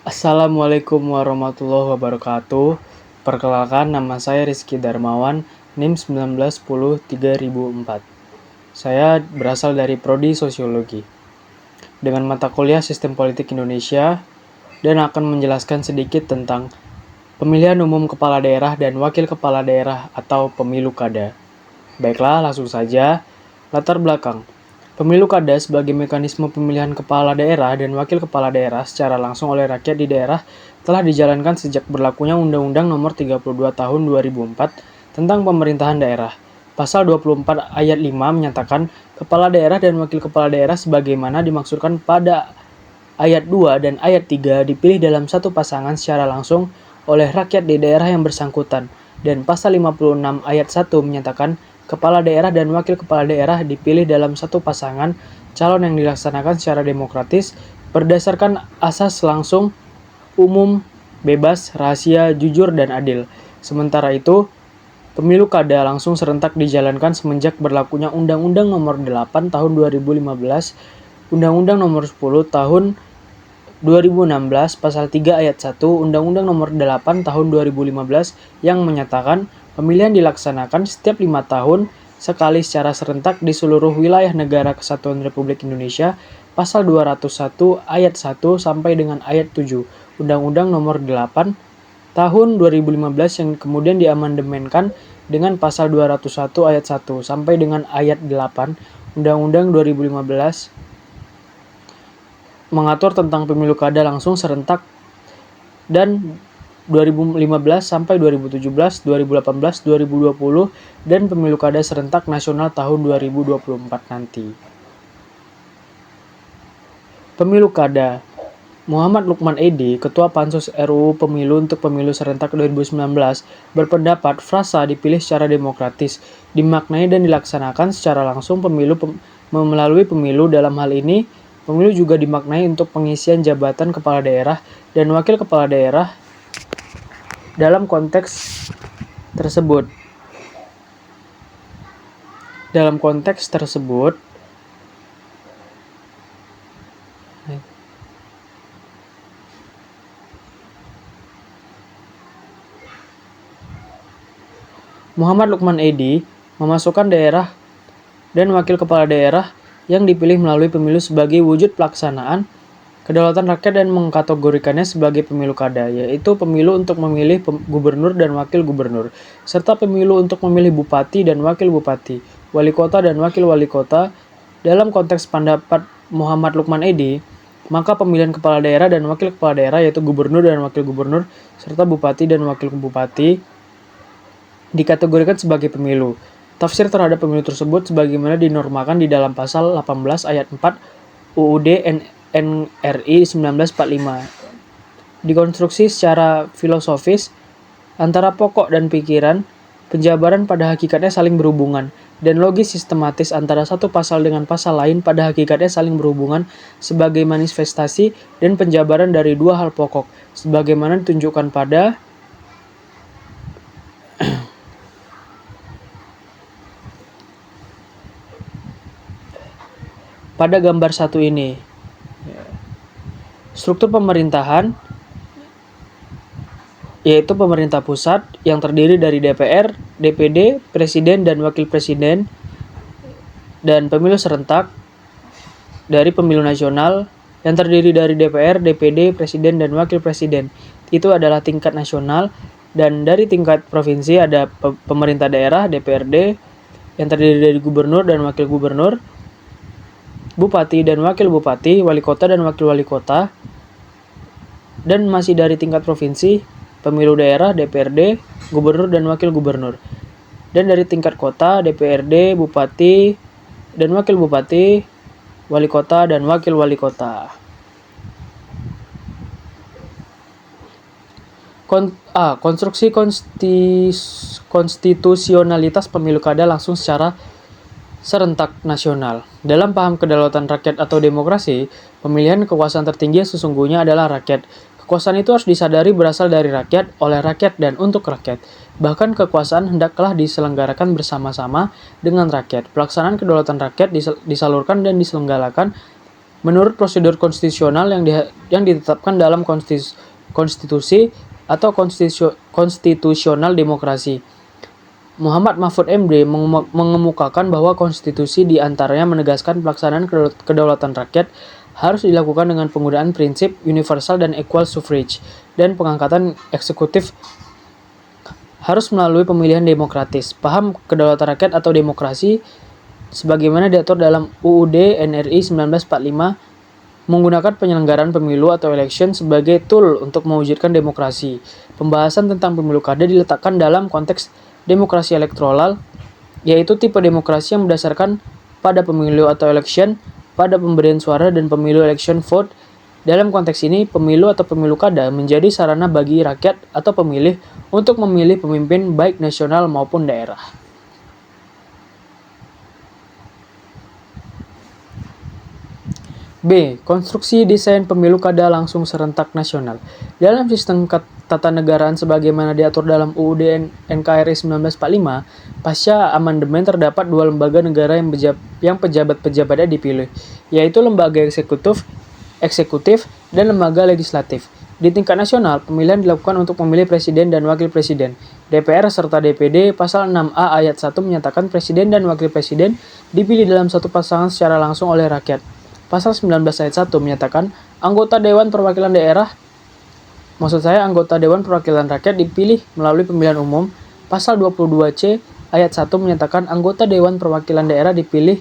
Assalamualaikum warahmatullahi wabarakatuh. Perkenalkan, nama saya Rizky Darmawan, NIM 1910-3004. Saya berasal dari Prodi Sosiologi dengan mata kuliah Sistem Politik Indonesia dan akan menjelaskan sedikit tentang pemilihan umum kepala daerah dan wakil kepala daerah atau pemilu kada. Baiklah, langsung saja. Latar belakang. Pemilu kada sebagai mekanisme pemilihan kepala daerah dan wakil kepala daerah secara langsung oleh rakyat di daerah telah dijalankan sejak berlakunya Undang-Undang Nomor 32 Tahun 2004 tentang Pemerintahan Daerah. Pasal 24 ayat 5 menyatakan kepala daerah dan wakil kepala daerah sebagaimana dimaksudkan pada ayat 2 dan ayat 3 dipilih dalam satu pasangan secara langsung oleh rakyat di daerah yang bersangkutan. Dan pasal 56 ayat 1 menyatakan kepala daerah dan wakil kepala daerah dipilih dalam satu pasangan calon yang dilaksanakan secara demokratis berdasarkan asas langsung, umum, bebas, rahasia, jujur, dan adil. Sementara itu, pemilu kada langsung serentak dijalankan semenjak berlakunya Undang-Undang Nomor 8 Tahun 2015, Undang-Undang Nomor 10 Tahun 2016 Pasal 3 Ayat 1 Undang-Undang Nomor 8 Tahun 2015 yang menyatakan pemilihan dilaksanakan setiap 5 tahun sekali secara serentak di seluruh wilayah negara Kesatuan Republik Indonesia. Pasal 201 Ayat 1 sampai dengan Ayat 7 Undang-Undang Nomor 8 Tahun 2015 yang kemudian diamandemenkan dengan Pasal 201 Ayat 1 sampai dengan Ayat 8 Undang-Undang 2015 mengatur tentang pemilu kada langsung serentak dan 2015 sampai 2017, 2018, 2020 dan pemilu kada serentak nasional tahun 2024 nanti. Pemilu kada. Muhammad Lukman Edy, Ketua Pansus RUU Pemilu untuk Pemilu Serentak 2019, berpendapat frasa dipilih secara demokratis, dimaknai dan dilaksanakan secara langsung melalui pemilu. Dalam hal ini, pemilu juga dimaknai untuk pengisian jabatan kepala daerah dan wakil kepala daerah dalam konteks tersebut. Muhammad Lukman Edy memasukkan daerah dan wakil kepala daerah yang dipilih melalui pemilu sebagai wujud pelaksanaan kedaulatan rakyat dan mengkategorikannya sebagai pemilu kada, yaitu pemilu untuk memilih gubernur dan wakil gubernur, serta pemilu untuk memilih bupati dan wakil bupati, wali kota dan wakil wali kota. Dalam konteks pendapat Muhammad Lukman Edy, maka pemilihan kepala daerah dan wakil kepala daerah yaitu gubernur dan wakil gubernur, serta bupati dan wakil bupati dikategorikan sebagai pemilu. Tafsir terhadap pemilu tersebut sebagaimana dinormakan di dalam pasal 18 ayat 4 UUD NRI 1945. Dikonstruksi secara filosofis antara pokok dan pikiran, penjabaran pada hakikatnya saling berhubungan, dan logis sistematis antara satu pasal dengan pasal lain pada hakikatnya saling berhubungan sebagai manifestasi dan penjabaran dari dua hal pokok, sebagaimana ditunjukkan pada gambar satu ini. Struktur pemerintahan yaitu pemerintah pusat yang terdiri dari DPR, DPD, Presiden dan Wakil Presiden, dan pemilu serentak dari pemilu nasional yang terdiri dari DPR, DPD, Presiden, dan Wakil Presiden. Itu adalah tingkat nasional, dan dari tingkat provinsi ada pemerintah daerah, DPRD, yang terdiri dari gubernur dan wakil gubernur, bupati dan wakil bupati, wali kota dan wakil wali kota, dan masih dari tingkat provinsi, pemilu daerah, DPRD, gubernur dan wakil gubernur, dan dari tingkat kota, DPRD, bupati dan wakil bupati, wali kota dan wakil wali kota. Konstruksi konstitusionalitas pemilu kada langsung secara serentak nasional. Dalam paham kedaulatan rakyat atau demokrasi, pemilihan kekuasaan tertinggi sesungguhnya adalah rakyat. Kekuasaan itu harus disadari berasal dari rakyat, oleh rakyat, dan untuk rakyat. Bahkan kekuasaan hendaklah diselenggarakan bersama-sama dengan rakyat. Pelaksanaan kedaulatan rakyat disalurkan dan diselenggarakan menurut prosedur konstitusional yang ditetapkan dalam konstitusi atau konstitusional demokrasi. Muhammad Mahfud MD mengemukakan bahwa konstitusi di antaranya menegaskan pelaksanaan kedaulatan rakyat harus dilakukan dengan penggunaan prinsip universal dan equal suffrage, dan pengangkatan eksekutif harus melalui pemilihan demokratis. Paham kedaulatan rakyat atau demokrasi sebagaimana diatur dalam UUD NRI 1945 menggunakan penyelenggaraan pemilu atau election sebagai tool untuk mewujudkan demokrasi. Pembahasan tentang pemilu kada diletakkan dalam konteks demokrasi elektoral, yaitu tipe demokrasi yang berdasarkan pada pemilu atau election, pada pemberian suara dan pemilu election vote. Dalam konteks ini, pemilu atau pemilu kada menjadi sarana bagi rakyat atau pemilih untuk memilih pemimpin baik nasional maupun daerah. B. Konstruksi desain pemilu kada langsung serentak nasional. Dalam sistem ketatanegaraan sebagaimana diatur dalam UUD NKRI 1945, pasca amandemen terdapat dua lembaga negara yang pejabat-pejabatnya dipilih, yaitu lembaga eksekutif dan lembaga legislatif. Di tingkat nasional, pemilihan dilakukan untuk memilih presiden dan wakil presiden. DPR serta DPD pasal 6A ayat 1 menyatakan presiden dan wakil presiden dipilih dalam satu pasangan secara langsung oleh rakyat. Pasal 19 ayat 1 menyatakan anggota Dewan Perwakilan Rakyat dipilih melalui pemilihan umum. Pasal 22C ayat 1 menyatakan anggota Dewan Perwakilan Daerah dipilih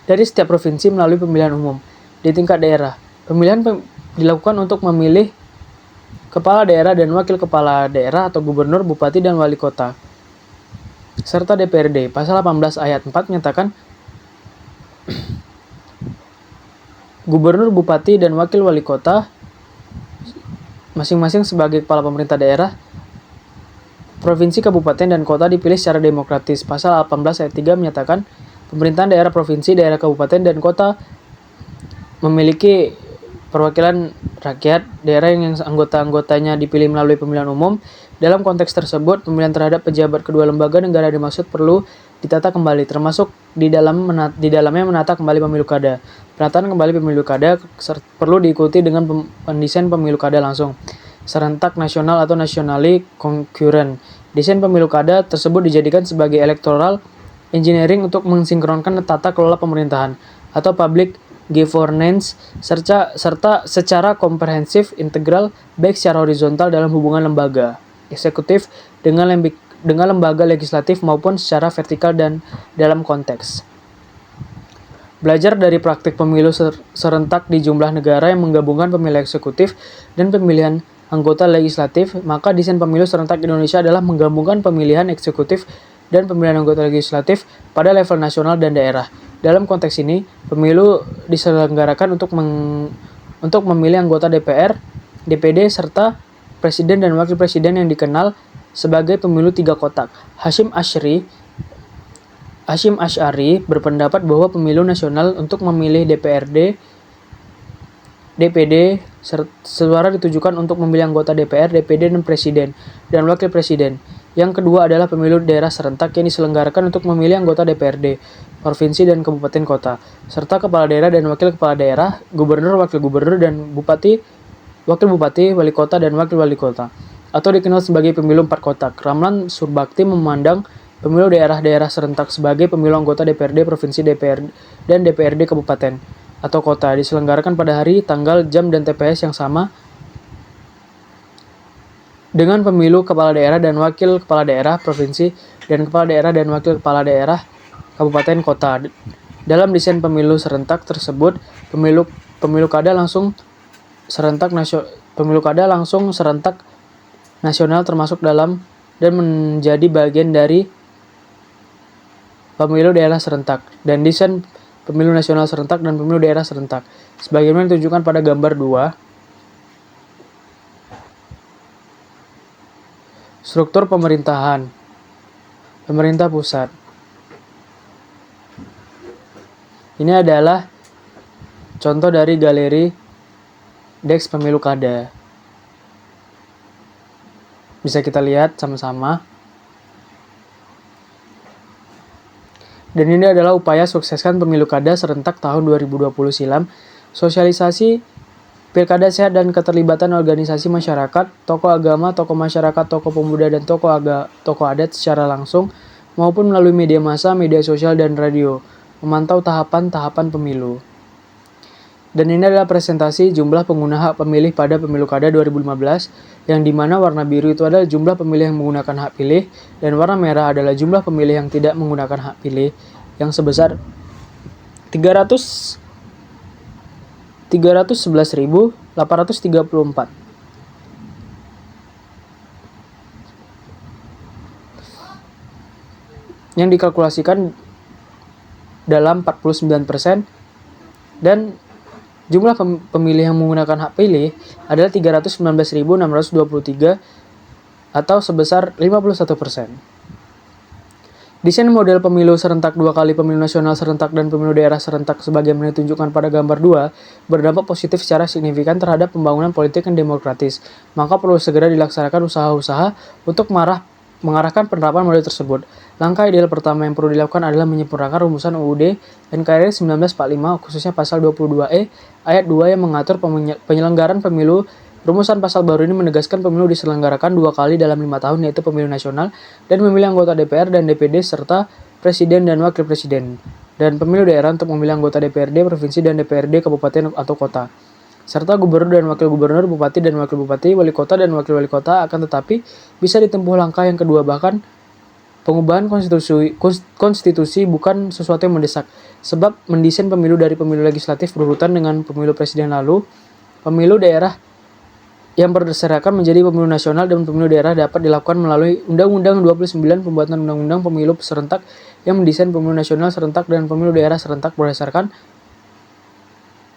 dari setiap provinsi melalui pemilihan umum. Di tingkat daerah, pemilihan dilakukan untuk memilih kepala daerah dan wakil kepala daerah atau gubernur, bupati, dan wali kota, serta DPRD. Pasal 18 ayat 4 menyatakan gubernur, bupati, dan wakil wali kota masing-masing sebagai kepala pemerintah daerah, provinsi, kabupaten, dan kota dipilih secara demokratis. Pasal 18 ayat 3 menyatakan pemerintahan daerah, provinsi, daerah, kabupaten, dan kota memiliki perwakilan rakyat daerah yang anggota-anggotanya dipilih melalui pemilihan umum. Dalam konteks tersebut, pemilihan terhadap pejabat kedua lembaga negara dimaksud perlu ditata kembali, termasuk di dalamnya menata kembali pemilu kada. Penataan kembali pemilu kada perlu diikuti dengan pendesain pemilu kada langsung, serentak nasional atau nationally concurrent. Desain pemilu kada tersebut dijadikan sebagai electoral engineering untuk mensinkronkan tata kelola pemerintahan atau public governance serta secara komprehensif integral baik secara horizontal dalam hubungan lembaga eksekutif dengan lembaga legislatif maupun secara vertikal dan dalam konteks. Belajar dari praktik pemilu serentak di jumlah negara yang menggabungkan pemilihan eksekutif dan pemilihan anggota legislatif, maka desain pemilu serentak Indonesia adalah menggabungkan pemilihan eksekutif dan pemilihan anggota legislatif pada level nasional dan daerah. Dalam konteks ini, pemilu diselenggarakan untuk memilih anggota DPR, DPD, serta presiden dan wakil presiden yang dikenal sebagai pemilu 3 kotak. Hasyim Asy'ari berpendapat bahwa pemilu nasional untuk memilih DPRD, DPD, suara ditujukan untuk memilih anggota DPR, DPD, dan presiden dan wakil presiden. Yang kedua adalah pemilu daerah serentak yang diselenggarakan untuk memilih anggota DPRD, provinsi dan kabupaten kota, serta kepala daerah dan wakil kepala daerah, gubernur, wakil gubernur, dan bupati, wakil bupati, wali kota, dan wakil wali kota, atau dikenal sebagai pemilu 4 kotak. Ramlan Surbakti memandang pemilu daerah-daerah serentak sebagai pemilu anggota DPRD, provinsi, DPRD, dan DPRD kabupaten atau kota diselenggarakan pada hari, tanggal, jam, dan TPS yang sama dengan pemilu kepala daerah dan wakil kepala daerah provinsi dan kepala daerah dan wakil kepala daerah kabupaten kota. Dalam desain pemilu serentak tersebut, pemilu kada langsung serentak nasional termasuk dalam dan menjadi bagian dari pemilu daerah serentak, dan desain pemilu nasional serentak dan pemilu daerah serentak sebagaimana ditunjukkan pada gambar 2. Struktur pemerintahan. Pemerintah pusat. Ini adalah contoh dari galeri Deks Pemilu Kada. Bisa kita lihat sama-sama. Dan ini adalah upaya sukseskan pemilu kada serentak tahun 2020 silam, sosialisasi pilkada sehat dan keterlibatan organisasi masyarakat, tokoh agama, tokoh masyarakat, tokoh pemuda, dan tokoh adat secara langsung maupun melalui media massa, media sosial, dan radio, memantau tahapan-tahapan pemilu. Dan ini adalah presentasi jumlah pengguna hak pemilih pada pemilu kada 2015, yang dimana warna biru itu adalah jumlah pemilih yang menggunakan hak pilih, dan warna merah adalah jumlah pemilih yang tidak menggunakan hak pilih, yang sebesar 311.834. Yang dikalkulasikan dalam 49%, dan jumlah pemilih yang menggunakan hak pilih adalah 319.623 atau sebesar 51%. Desain model pemilu serentak 2 kali pemilu nasional serentak dan pemilu daerah serentak sebagaimana ditunjukkan pada gambar 2 berdampak positif secara signifikan terhadap pembangunan politik yang demokratis. Maka perlu segera dilaksanakan usaha-usaha untuk mengarahkan penerapan model tersebut. Langkah ideal pertama yang perlu dilakukan adalah menyempurnakan rumusan UUD NKRI 1945 khususnya pasal 22E ayat 2 yang mengatur penyelenggaraan pemilu. Rumusan pasal baru ini menegaskan pemilu diselenggarakan 2 kali dalam 5 tahun, yaitu pemilu nasional dan memilih anggota DPR dan DPD serta presiden dan wakil presiden, dan pemilu daerah untuk memilih anggota DPRD provinsi dan DPRD kabupaten atau kota, serta gubernur dan wakil gubernur, bupati dan wakil bupati, wali kota dan wakil wali kota. Akan tetapi bisa ditempuh langkah yang kedua, bahkan pengubahan konstitusi bukan sesuatu yang mendesak, sebab mendesain pemilu dari pemilu legislatif berurutan dengan pemilu presiden lalu pemilu daerah yang berdasarkan menjadi pemilu nasional dan pemilu daerah dapat dilakukan melalui Undang-Undang 29 Pembuatan Undang-Undang Pemilu Serentak yang mendesain pemilu nasional serentak dan pemilu daerah serentak berdasarkan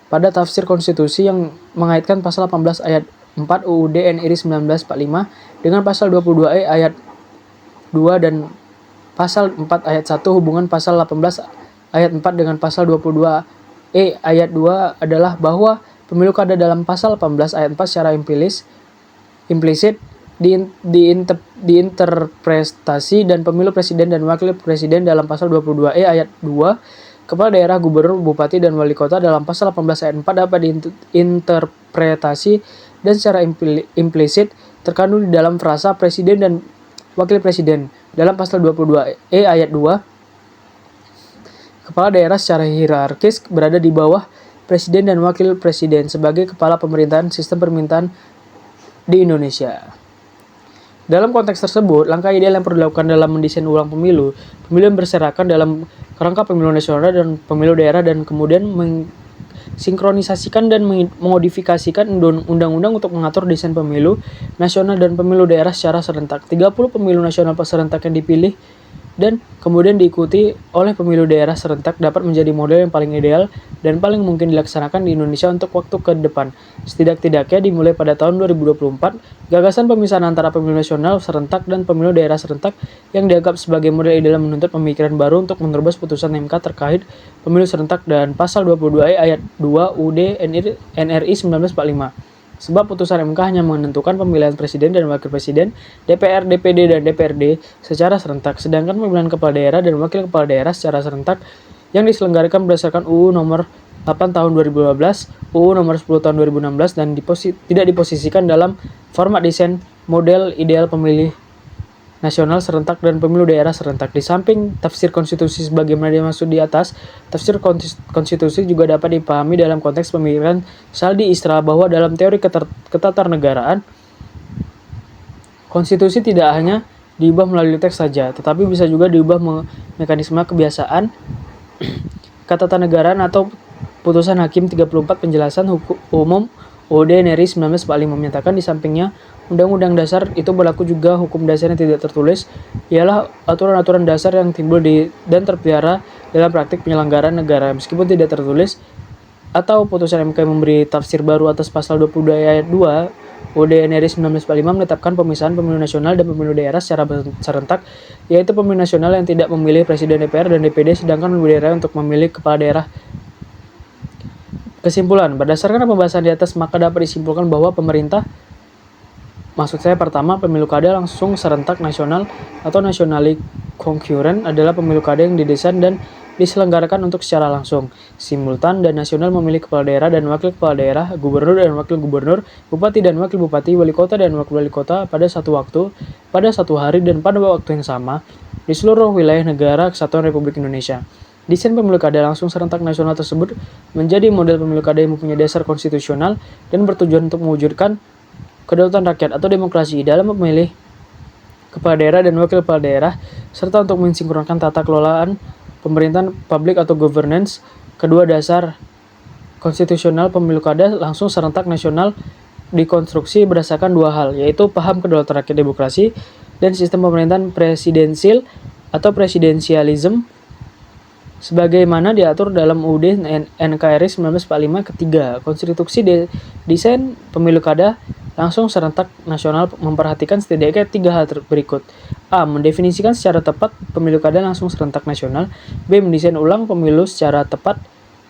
pada tafsir konstitusi yang mengaitkan pasal 18 ayat 4 UUD NRI 1945 dengan pasal 22E ayat 2 dan pasal 4 ayat 1 hubungan pasal 18 ayat 4 dengan pasal 22E ayat 2 adalah bahwa pemilu kada dalam pasal 18 ayat 4 secara implisit diinterpretasi dan pemilu presiden dan wakil presiden dalam pasal 22E ayat 2, kepala daerah, gubernur, bupati, dan wali kota dalam pasal 18 ayat 4 dapat diinterpretasi dan secara implisit terkandung di dalam frasa presiden dan wakil presiden dalam pasal 22E ayat 2. Kepala daerah secara hierarkis berada di bawah presiden dan wakil presiden sebagai kepala pemerintahan sistem pemerintahan di Indonesia. Dalam konteks tersebut, langkah ideal yang perlu dilakukan dalam mendesain ulang pemilu yang berserakan dalam kerangka pemilu nasional dan pemilu daerah, dan kemudian mensinkronisasikan dan memodifikasikan undang-undang untuk mengatur desain pemilu nasional dan pemilu daerah secara serentak. 30 pemilu nasional serentak yang dipilih dan kemudian diikuti oleh pemilu daerah serentak dapat menjadi model yang paling ideal dan paling mungkin dilaksanakan di Indonesia untuk waktu ke depan. Setidak-tidaknya dimulai pada tahun 2024, gagasan pemisahan antara pemilu nasional serentak dan pemilu daerah serentak yang dianggap sebagai model ideal menuntut pemikiran baru untuk menerobos putusan MK terkait pemilu serentak dan pasal 22E ayat 2 UUD NRI 1945. Sebab putusan MK hanya menentukan pemilihan presiden dan wakil presiden, DPR, DPD, dan DPRD secara serentak, sedangkan pemilihan kepala daerah dan wakil kepala daerah secara serentak yang diselenggarakan berdasarkan UU nomor 8 tahun 2012, UU nomor 10 tahun 2016, dan tidak diposisikan dalam format desain model ideal pemilih nasional serentak dan pemilu daerah serentak. Di samping tafsir konstitusi sebagaimana dimaksud di atas, tafsir konstitusi juga dapat dipahami dalam konteks pemikiran Saldi Isra bahwa dalam teori ketatanegaraan, konstitusi tidak hanya diubah melalui teks saja, tetapi bisa juga diubah mekanisme kebiasaan ketatanegaraan atau putusan Hakim 34 penjelasan hukum umum UUD NRI 1945 menyatakan di sampingnya Undang-Undang Dasar itu berlaku juga hukum dasar yang tidak tertulis, ialah aturan-aturan dasar yang timbul dan terpelihara dalam praktik penyelenggaraan negara meskipun tidak tertulis, atau putusan MK yang memberi tafsir baru atas pasal 22 ayat 2 UUD NRI 1945 menetapkan pemisahan pemilu nasional dan pemilu daerah secara serentak, yaitu pemilu nasional yang tidak memilih presiden, DPR, dan DPD, sedangkan pemilu daerah untuk memilih kepala daerah. Kesimpulan, berdasarkan pembahasan di atas, maka dapat disimpulkan bahwa pemerintah Maksud saya pertama, pemilu kada langsung serentak nasional atau nationally concurrent adalah pemilu kada yang didesain dan diselenggarakan untuk secara langsung, simultan dan nasional memilih kepala daerah dan wakil kepala daerah, gubernur dan wakil gubernur, bupati dan wakil bupati, wali kota dan wakil wali kota pada satu waktu, pada satu hari dan pada waktu yang sama di seluruh wilayah negara Kesatuan Republik Indonesia. Desain pemilu kada langsung serentak nasional tersebut menjadi model pemilu kada yang mempunyai dasar konstitusional dan bertujuan untuk mewujudkan kedaulatan rakyat atau demokrasi dalam memilih kepala daerah dan wakil kepala daerah, serta untuk mensinkronkan tata kelolaan pemerintahan publik atau governance. Kedua dasar konstitusional pemilu kada langsung serentak nasional dikonstruksi berdasarkan dua hal, yaitu paham kedaulatan rakyat demokrasi dan sistem pemerintahan presidensil atau presidensialism sebagaimana diatur dalam UUD NKRI 1945 ketiga. Konstruksi desain pemilu kada langsung serentak nasional memperhatikan setidaknya tiga hal berikut. A. Mendefinisikan secara tepat pemilu kada langsung serentak nasional. B. Mendesain ulang pemilu secara tepat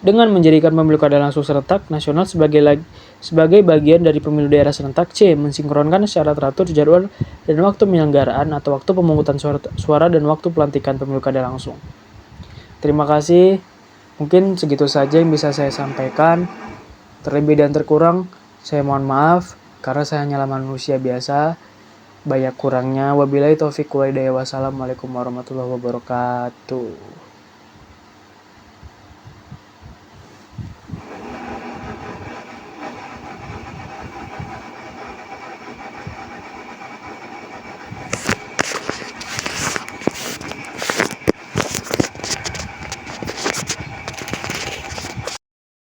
dengan menjadikan pemilu kada langsung serentak nasional sebagai bagian dari pemilu daerah serentak. C. Mensinkronkan secara teratur jadwal dan waktu penyelenggaraan atau waktu pemungutan suara dan waktu pelantikan pemilu kada langsung. Terima kasih. Mungkin segitu saja yang bisa saya sampaikan. Terlebih dan terkurang, saya mohon maaf karena saya hanyalah manusia biasa. Banyak kurangnya. Wabillahi taufiq wal hidayah. Wassalamualaikum warahmatullahi wabarakatuh.